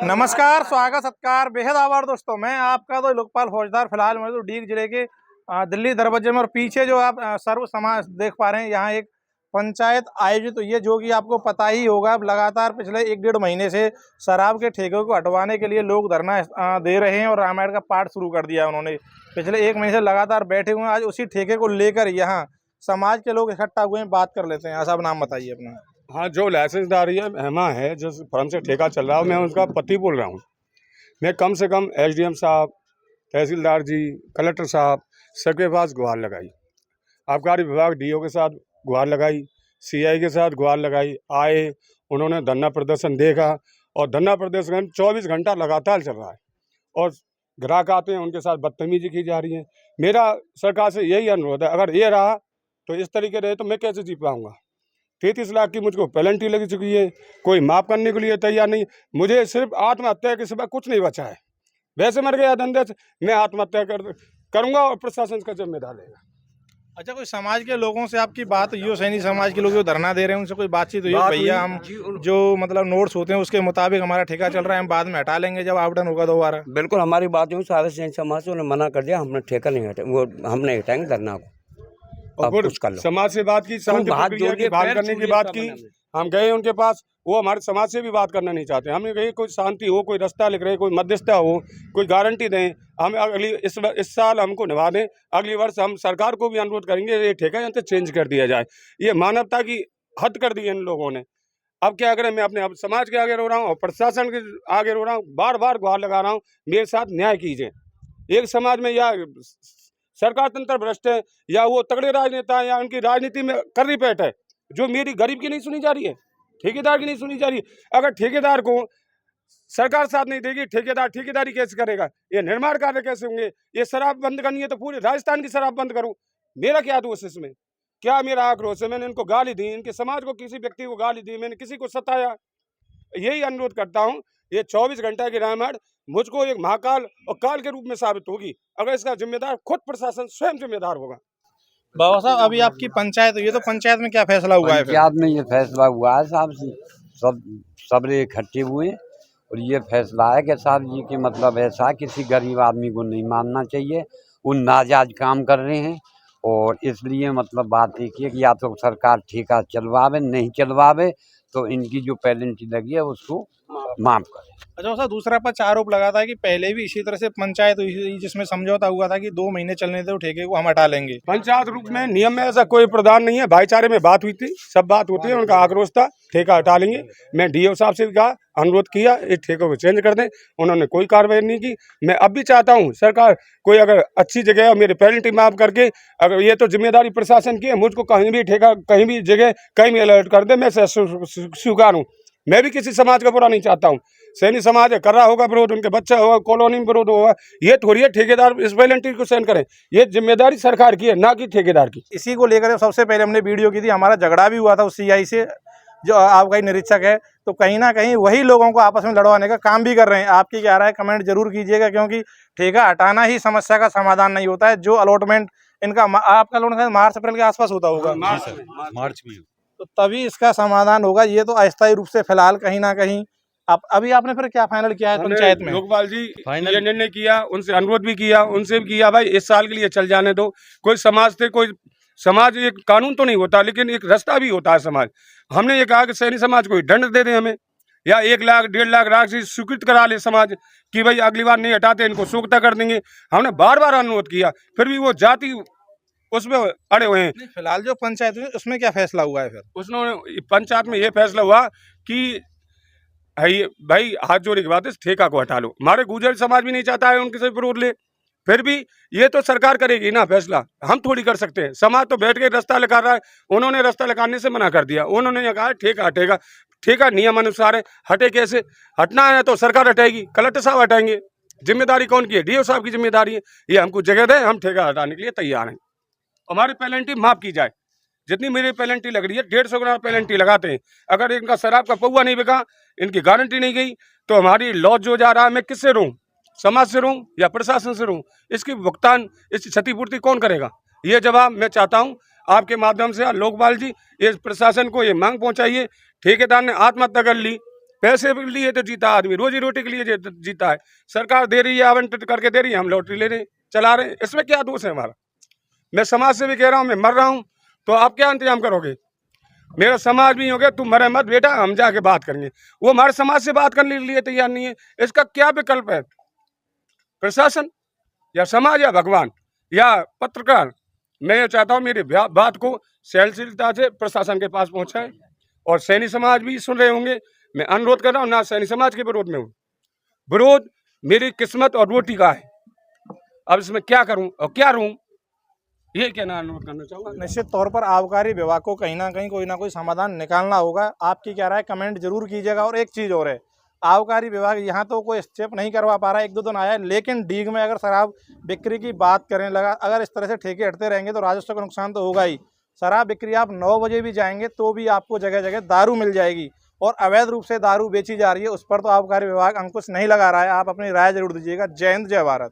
नमस्कार, स्वागत सत्कार, बेहद आभार दोस्तों। मैं आपका तो लोकपाल फौजदार फिलहाल मैं तो डीग जिले के दिल्ली दरवाजे में, और पीछे जो आप सर्व समाज देख पा रहे हैं, यहाँ एक पंचायत आयोजित हुई है, जो कि आपको पता ही होगा। लगातार पिछले 1-1.5 महीने से शराब के ठेकों को हटवाने के लिए लोग धरना दे रहे हैं और रामायण का पाठ शुरू कर दिया उन्होंने। पिछले 1 महीने से लगातार बैठे हुए हैं। आज उसी ठेके को लेकर यहाँ समाज के लोग इकट्ठा हुए हैं। बात कर लेते हैं। साहब, नाम बताइए अपना। हाँ, जो लाइसेंसदारी है हेमा है, जो फर्म से ठेका चल रहा है, मैं उसका पति बोल रहा हूँ। मैं कम से कम एसडीएम साहब, तहसीलदार जी, कलेक्टर साहब सबके पास गुहार लगाई, आबकारी विभाग डीओ के साथ गुहार लगाई, सीआई के साथ गुहार लगाई। आए, उन्होंने धरना प्रदर्शन देखा और धरना प्रदर्शन 24 घंटा लगातार चल रहा है और ग्राहक आते हैं, उनके साथ बदतमीजी की जा रही है। मेरा सरकार से यही अनुरोध है, अगर ये रहा तो इस तरीके रहे तो मैं कैसे जी पाऊँगा। 33 लाख की मुझको पेनल्टी लगी चुकी है, कोई माफ़ करने के लिए तैयार नहीं। मुझे सिर्फ आत्महत्या के सिवा कुछ नहीं बचा है। वैसे मर गया धंधे से, मैं आत्महत्या करूँगा और प्रशासन का जिम्मेदार रहेगा। अच्छा, कोई समाज के लोगों से आपकी बात हुई हो? सैनी समाज के लोग जो धरना दे रहे हैं उनसे कोई बातचीत हुई हो? भैया, हम जो मतलब नोट्स होते हैं उसके मुताबिक हमारा ठेका चल रहा है, हम बाद में हटा लेंगे जब आवंटन होगा दोबारा। बिल्कुल हमारी बात हुई, सारे सैनिक समाज से उन्होंने मना कर दिया, हमने ठेका नहीं हटे, वो हमने हटाएंगे धरना को। और कुछ कर लो, समाज से बात की, शांति प्रक्रिया की बहाल करने की बात की। हम गए उनके पास, वो हमारे समाज से भी बात करना नहीं चाहते। हमने कही कोई शांति हो, कोई रास्ता लिख रहे, कोई मध्यस्थता हो, कोई गारंटी दें, हम अगली इस साल हमको निभा दें। अगली वर्ष हम सरकार को भी अनुरोध करेंगे ये ठेका यहाँ से चेंज कर दिया जाए। ये मानवता की हद कर दी है इन लोगों ने। अब क्या करें, मैं अपने समाज के आगे रो रहा हूँ और प्रशासन के आगे रो रहा हूँ, बार बार गुहार लगा रहा हूँ, मेरे साथ न्याय कीजिए। एक समाज में या सरकार तंत्र भ्रष्ट है, या वो तगड़े राजनेता हैं, या उनकी राजनीति में कर्री पैठ है, जो मेरी गरीब की नहीं सुनी जा रही है, ठेकेदार की नहीं सुनी जा रही है। अगर ठेकेदार को सरकार साथ नहीं देगी, ठेकेदार ठेकेदारी कैसे करेगा? ये निर्माण कार्य कैसे होंगे? ये शराब बंद करनी है तो पूरे राजस्थान की शराब बंद करूं, मेरा क्या दोष इसमें? क्या मेरा आक्रोश है? मैंने इनको गाली दी, इनके समाज को, किसी व्यक्ति को गाली दी, मैंने किसी को सताया? यही अनुरोध करता हूं, ये 24 घंटा की रामायण मुझको एक महाकाल और काल के रूप में साबित होगी, अगर इसका जिम्मेदार खुद प्रशासन स्वयं जिम्मेदार होगा। बाबा साहब, अभी आपकी पंचायत हुई है, तो पंचायत में क्या फैसला हुआ है? पंचायत में ये फैसला हुआ है साहब, सब इकट्ठे हुए और ये फैसला है कि साहब जी के मतलब ऐसा किसी गरीब आदमी को नहीं मानना चाहिए। वो नाजायज काम कर रहे हैं और इसलिए मतलब बात एक ही है कि या तो सरकार ठेका चलवावे, नहीं चलवावे तो इनकी जो पेनल्टी लगी है उसको माफ करे। अच्छा साहब, दूसरा पक्ष आरोप लगाता है कि पहले भी इसी तरह से पंचायत हुई थी, जिसमें समझौता हुआ था कि 2 महीने चलने दे ठेके को हम हटा लेंगे। पंचायत रूप में नियम में ऐसा कोई प्रावधान नहीं है। भाईचारे में बात हुई थी, सब बात होती है, उनका आक्रोश था, ठेका हटा लेंगे। मैं डीओ साहब से भी कहा, अनुरोध किया इस ठेके को चेंज कर दें, उन्होंने कोई कार्रवाई नहीं की। मैं अब भी चाहता हूँ सरकार कोई अगर अच्छी जगह है, मेरी पेनल्टी माफ करके, अगर ये तो जिम्मेदारी प्रशासन की है, मुझको कहीं भी ठेका, कहीं भी जगह, कहीं भी अलर्ट कर दे, मैं स्वीकार हूँ। मैं भी किसी समाज का बुरा नहीं चाहता हूँ। सैनी समाज कर रहा होगा विरोध, उनके बच्चा होगा, कॉलोनी में विरोध होगा, ये थोड़ी है ठेकेदार इस पेनल्टी को सहन करें। ये जिम्मेदारी सरकार की है, ना कि ठेकेदार की। इसी को लेकर सबसे पहले हमने वीडियो की थी, हमारा झगड़ा भी हुआ था उस सीआई से, जो आपका ही निरीक्षक है। तो कहीं ना कहीं वही लोगों को आपस में लड़वाने का काम भी कर रहे हैं। आपकी क्या राय, कमेंट जरूर कीजिएगा, क्योंकि ठेका हटाना ही समस्या का समाधान नहीं होता है। जो अलॉटमेंट इनका आपका अलॉटमेंट मार्च अप्रैल के आसपास होता होगा, मार्च में, तो तभी इसका समाधान होगा। ये तो अस्थायी रूप से फिलहाल कहीं ना कहीं अभी आपने फिर क्या फाइनल किया है पंचायत में? लोकपाल जी ये निर्णय किया, उनसे अनुरोध भी किया, उनसे भी किया, भाई इस साल के लिए चल जाने दो। कोई समाज से, कोई समाज एक कानून तो नहीं होता, लेकिन एक रास्ता भी होता है समाज। हमने ये कहा कि सैनी समाज को दंड दे दें हमें, या 1 लाख 1.5 लाख राशि स्वीकृत करा ले समाज कि भाई अगली बार नहीं हटाते, इनको सूखता कर देंगे। हमने बार बार अनुरोध किया, फिर भी वो जाति उसमें अड़े हुए हैं। फिलहाल जो पंचायत हुई उसमें क्या फैसला हुआ है? फिर उसने पंचायत में ये फैसला हुआ कि भाई हाथ जोड़े की बात है, ठेका को हटा लो। हमारे गुर्जर समाज भी नहीं चाहता है उनके से विरोध ले, फिर भी ये तो सरकार करेगी ना फैसला, हम थोड़ी कर सकते हैं। समाज तो बैठ के रास्ता लगा रहा है, उन्होंने रास्ता लगाने से मना कर दिया। उन्होंने ये कहा ठेका हटेगा, ठेका नियम अनुसार है, हटे कैसे? हटना है तो सरकार हटाएगी, कलेक्टर साहब हटाएंगे। जिम्मेदारी कौन की है? डीओ साहब की जिम्मेदारी है। ये हमको जगह दें, हम ठेका हटाने के लिए तैयार हैं। हमारी पेनल्टी माफ की जाए, जितनी मेरी पेनल्टी लग रही है 150 गुना पेनल्टी लगाते हैं। अगर इनका शराब का पौवा नहीं बिका, इनकी गारंटी नहीं गई, तो हमारी लॉस जो जा रहा है, मैं किससे रहूं? समाज से रहूं या प्रशासन से रहूं? इसकी भुगतान, इसकी क्षतिपूर्ति कौन करेगा? ये जवाब मैं चाहता हूं आपके माध्यम से। लोकपाल जी, इस प्रशासन को ये मांग पहुंचाइए। ठेकेदार ने आत्महत्या कर ली, पैसे के लिए तो जीता आदमी, रोजी रोटी के लिए जीता है। सरकार दे रही है, आवंटित करके दे रही है, हम लॉटरी ले रहे हैं, चला रहे हैं, इसमें क्या दोष है हमारा? मैं समाज से भी कह रहा हूँ, मैं मर रहा हूँ, तो आप क्या इंतजाम करोगे? मेरा समाज भी हो गया, तुम मरे मत बेटा, हम जाके बात करेंगे। वो हमारे समाज से बात करने के लिए तैयार नहीं है। इसका क्या विकल्प है? प्रशासन या समाज या भगवान या पत्रकार? मैं ये चाहता हूँ मेरी बात को सहनशीलता से प्रशासन के पास पहुँचाए, और सैनी समाज भी सुन रहे होंगे। मैं अनुरोध कर रहा हूँ, ना सैनी समाज के विरोध में हूँ, विरोध मेरी किस्मत और रोटी का है। अब इसमें क्या करूँ और क्या रहूँ, ये कहना अनुरोध करना चाहूँगा। निश्चित तौर पर आबकारी विभाग को कहीं ना कहीं कोई ना कोई समाधान निकालना होगा। आपकी क्या राय, कमेंट जरूर कीजिएगा। और एक चीज़ और है, आबकारी विभाग यहाँ तो कोई स्टेप नहीं करवा पा रहा है, 1-2 दिन आया है, लेकिन डीग में अगर शराब बिक्री की बात करने लगा, अगर इस तरह से ठेके हटते रहेंगे तो राजस्व का नुकसान तो होगा ही। शराब बिक्री आप 9 बजे भी जाएंगे तो भी आपको जगह जगह दारू मिल जाएगी, और अवैध रूप से दारू बेची जा रही है, उस पर तो आबकारी विभाग अंकुश नहीं लगा रहा है। आप अपनी राय जरूर दीजिएगा। जय हिंद, जय भारत।